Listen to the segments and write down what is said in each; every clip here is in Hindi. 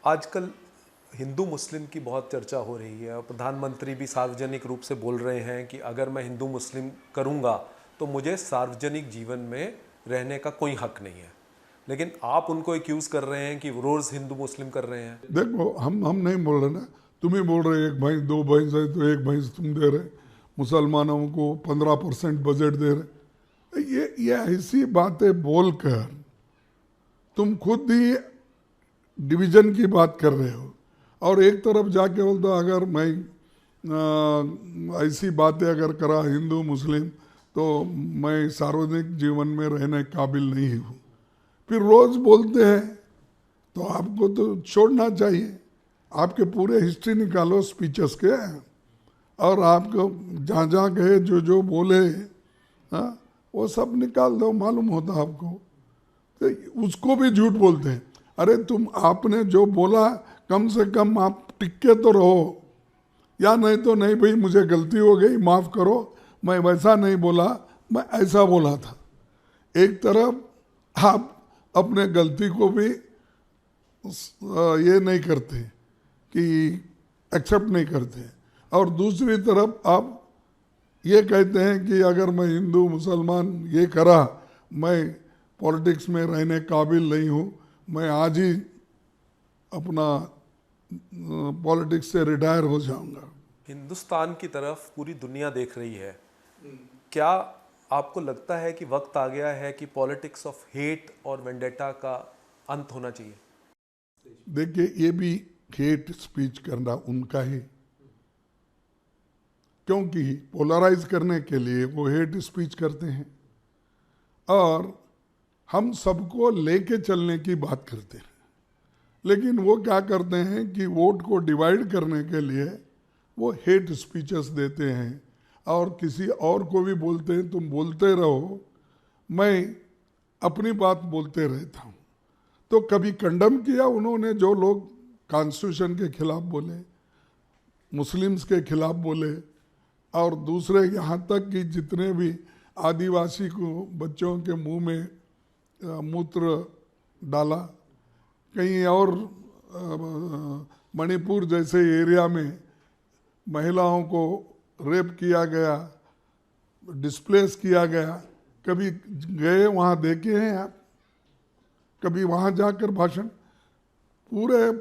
आजकल हिंदू मुस्लिम की बहुत चर्चा हो रही है और प्रधानमंत्री भी सार्वजनिक रूप से बोल रहे हैं कि अगर मैं हिंदू मुस्लिम करूंगा तो मुझे सार्वजनिक जीवन में रहने का कोई हक नहीं है। लेकिन आप उनको एक्यूज़ कर रहे हैं कि रोज़ हिंदू मुस्लिम कर रहे हैं। देखो, हम नहीं बोल रहे ना। तुम ही बोल रहे एक भैंस दो भैंस है तो एक भैंस तुम दे रहे, मुसलमानों को 15% बजट दे रहे। ये ऐसी बातें बोलकर तुम खुद ही डिवीजन की बात कर रहे हो। और एक तरफ जाके बोल दो अगर मैं ऐसी बातें अगर करा हिंदू मुस्लिम तो मैं सार्वजनिक जीवन में रहने काबिल नहीं हूँ। फिर रोज बोलते हैं तो आपको तो छोड़ना चाहिए। आपके पूरे हिस्ट्री निकालो स्पीचेस के, और आपको जहाँ जहाँ गए जो जो बोले, हाँ, वो सब निकाल दो, मालूम होता आपको। तो उसको भी झूठ बोलते हैं। अरे तुम आपने जो बोला कम से कम आप टिक के तो रहो, या नहीं तो नहीं भाई मुझे गलती हो गई माफ़ करो, मैं वैसा नहीं बोला, मैं ऐसा बोला था। एक तरफ आप अपने गलती को भी ये नहीं करते कि एक्सेप्ट नहीं करते, और दूसरी तरफ आप ये कहते हैं कि अगर मैं हिंदू मुसलमान ये करा मैं पॉलिटिक्स में रहने काबिल नहीं हूँ, मैं आज ही अपना पॉलिटिक्स से रिटायर हो जाऊंगा। हिंदुस्तान की तरफ पूरी दुनिया देख रही है। क्या आपको लगता है कि वक्त आ गया है कि पॉलिटिक्स ऑफ हेट और वेंडेटा का अंत होना चाहिए? देखिए, ये भी हेट स्पीच करना उनका ही, क्योंकि पोलराइज करने के लिए वो हेट स्पीच करते हैं और हम सबको लेके चलने की बात करते हैं। लेकिन वो क्या करते हैं कि वोट को डिवाइड करने के लिए वो हेट स्पीचेस देते हैं और किसी और को भी बोलते हैं तुम बोलते रहो, मैं अपनी बात बोलते रहता हूँ। तो कभी कंडम किया उन्होंने जो लोग कॉन्स्टिट्यूशन के खिलाफ बोले, मुस्लिम्स के खिलाफ बोले, और दूसरे यहाँ तक कि जितने भी आदिवासी को बच्चों के मुंह में मूत्र डाला, कहीं और मणिपुर जैसे एरिया में महिलाओं को रेप किया गया, डिस्प्लेस किया गया, कभी गए वहाँ देखे हैं आप? कभी वहाँ जाकर भाषण, पूरे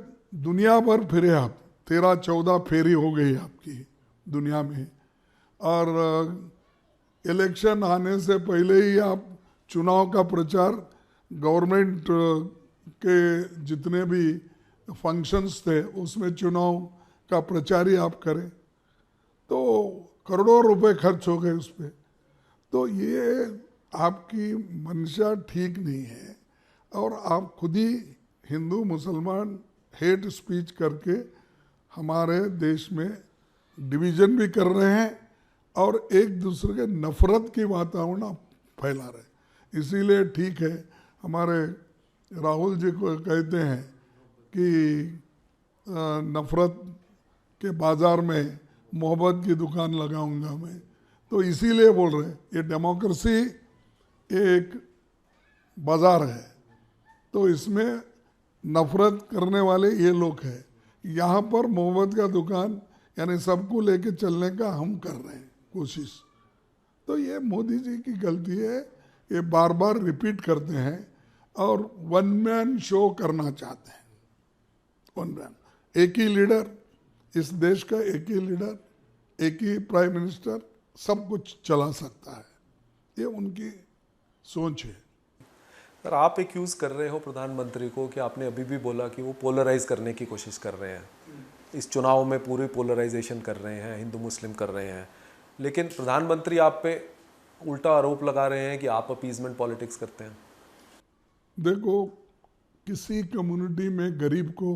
दुनिया भर फिरे आप, 13-14 फेरी हो गई आपकी दुनिया में। और इलेक्शन आने से पहले ही आप चुनाव का प्रचार, गवर्नमेंट के जितने भी फंक्शंस थे उसमें चुनाव का प्रचार ही आप करें, तो करोड़ों रुपए खर्च हो गए उस पर। तो ये आपकी मंशा ठीक नहीं है, और आप खुद ही हिंदू मुसलमान हेट स्पीच करके हमारे देश में डिवीजन भी कर रहे हैं और एक दूसरे के नफरत की वातावरण फैला रहे। इसीलिए ठीक है, हमारे राहुल जी को कहते हैं कि नफरत के बाजार में मोहब्बत की दुकान लगाऊंगा मैं। तो इसीलिए बोल रहे हैं ये डेमोक्रेसी एक बाजार है, तो इसमें नफरत करने वाले ये लोग हैं। यहाँ पर मोहब्बत का दुकान यानी सबको लेके चलने का हम कर रहे हैं कोशिश। तो ये मोदी जी की गलती है, ये बार बार रिपीट करते हैं और वन मैन शो करना चाहते हैं। वन मैन, एक ही लीडर, इस देश का एक ही लीडर, एक ही प्राइम मिनिस्टर सब कुछ चला सकता है, ये उनकी सोच है। सर, आप एक्यूज़ कर रहे हो प्रधानमंत्री को कि आपने अभी भी बोला कि वो पोलराइज करने की कोशिश कर रहे हैं, इस चुनाव में पूरी पोलराइजेशन कर रहे हैं, हिंदू मुस्लिम कर रहे हैं। लेकिन प्रधानमंत्री आप पे उल्टा आरोप लगा रहे हैं कि आप अपीजमेंट पॉलिटिक्स करते हैं। देखो, किसी कम्युनिटी में गरीब को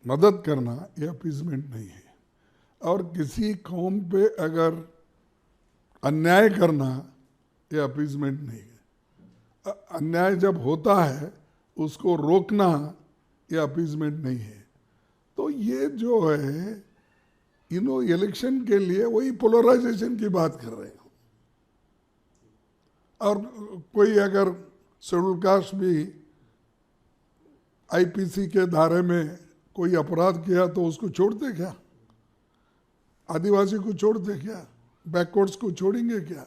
मदद करना ये अपीजमेंट नहीं है, और किसी कौम पे अगर अन्याय करना ये अपीजमेंट नहीं है। अन्याय जब होता है उसको रोकना ये अपीजमेंट नहीं है। तो ये जो है इलेक्शन के लिए वही पोलराइजेशन की बात कर रहे हो। और कोई अगर शेड्यूल कास्ट भी आईपीसी के धारे में कोई अपराध किया तो उसको छोड़ते क्या? आदिवासी को छोड़ते क्या? बैकवर्ड्स को छोड़ेंगे क्या?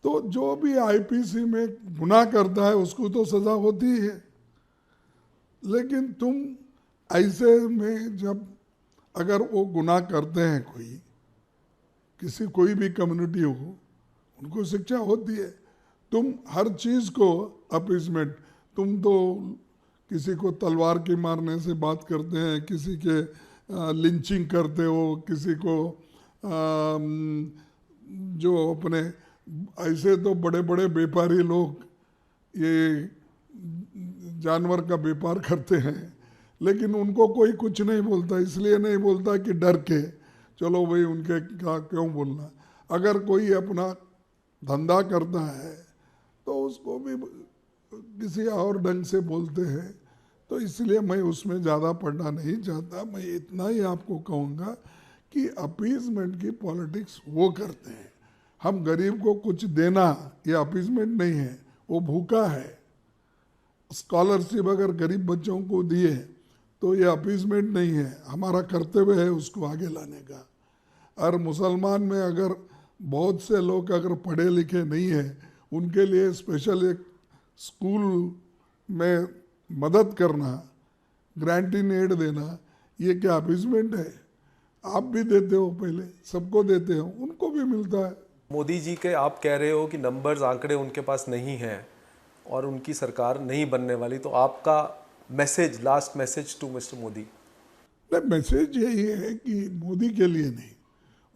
तो जो भी आईपीसी में गुनाह करता है उसको तो सजा होती है। लेकिन तुम ऐसे में जब अगर वो गुनाह करते हैं कोई भी कम्युनिटी हो, उनको शिक्षा होती है। तुम हर चीज़ को अपीसमेंट, तुम तो किसी को तलवार के मारने से बात करते हैं, किसी के लिंचिंग करते हो, किसी को जो अपने ऐसे तो बड़े बड़े व्यापारी लोग ये जानवर का व्यापार करते हैं, लेकिन उनको कोई कुछ नहीं बोलता। इसलिए नहीं बोलता कि डर के, चलो भाई उनके का क्यों बोलना। अगर कोई अपना धंधा करता है तो उसको भी किसी और ढंग से बोलते हैं। तो इसलिए मैं उसमें ज़्यादा पढ़ना नहीं चाहता। मैं इतना ही आपको कहूँगा कि अपीजमेंट की पॉलिटिक्स वो करते हैं। हम गरीब को कुछ देना ये अपीजमेंट नहीं है, वो भूखा है। स्कॉलरशिप अगर गरीब बच्चों को दिए तो ये अपीजमेंट नहीं है, हमारा कर्तव्य है उसको आगे लाने का। और मुसलमान में अगर बहुत से लोग अगर पढ़े लिखे नहीं हैं, उनके लिए स्पेशल एक स्कूल में मदद करना, ग्रांटिंग एड देना, ये क्या अपीजमेंट है? आप भी देते हो, पहले सबको देते हो, उनको भी मिलता है। मोदी जी के आप कह रहे हो कि नंबर्स, आंकड़े उनके पास नहीं हैं और उनकी सरकार नहीं बनने वाली, तो आपका message, last message to mister Modi? Message यही है कि मोदी के लिए नहीं,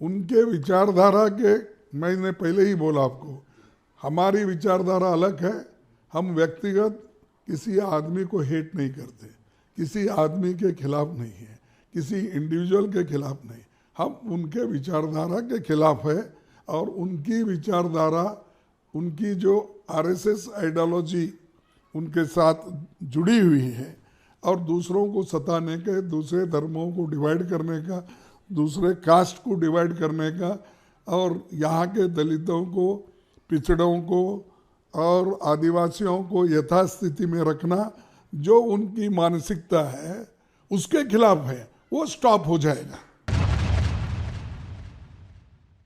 उनके विचारधारा के, मैंने पहले ही बोला आपको, हमारी विचारधारा अलग है। हम व्यक्तिगत किसी आदमी को हेट नहीं करते, किसी आदमी के खिलाफ नहीं है, किसी इंडिविजुअल के खिलाफ नहीं, हम उनके विचारधारा के खिलाफ है। और उनकी विचारधारा, उनकी जो आरएसएस आइडियोलॉजी उनके साथ जुड़ी हुई है, और दूसरों को सताने के, दूसरे धर्मों को डिवाइड करने का, दूसरे कास्ट को डिवाइड करने का, और यहाँ के दलितों को, पिछड़ों को और आदिवासियों को यथास्थिति में रखना, जो उनकी मानसिकता है उसके खिलाफ है, वो स्टॉप हो जाएगा।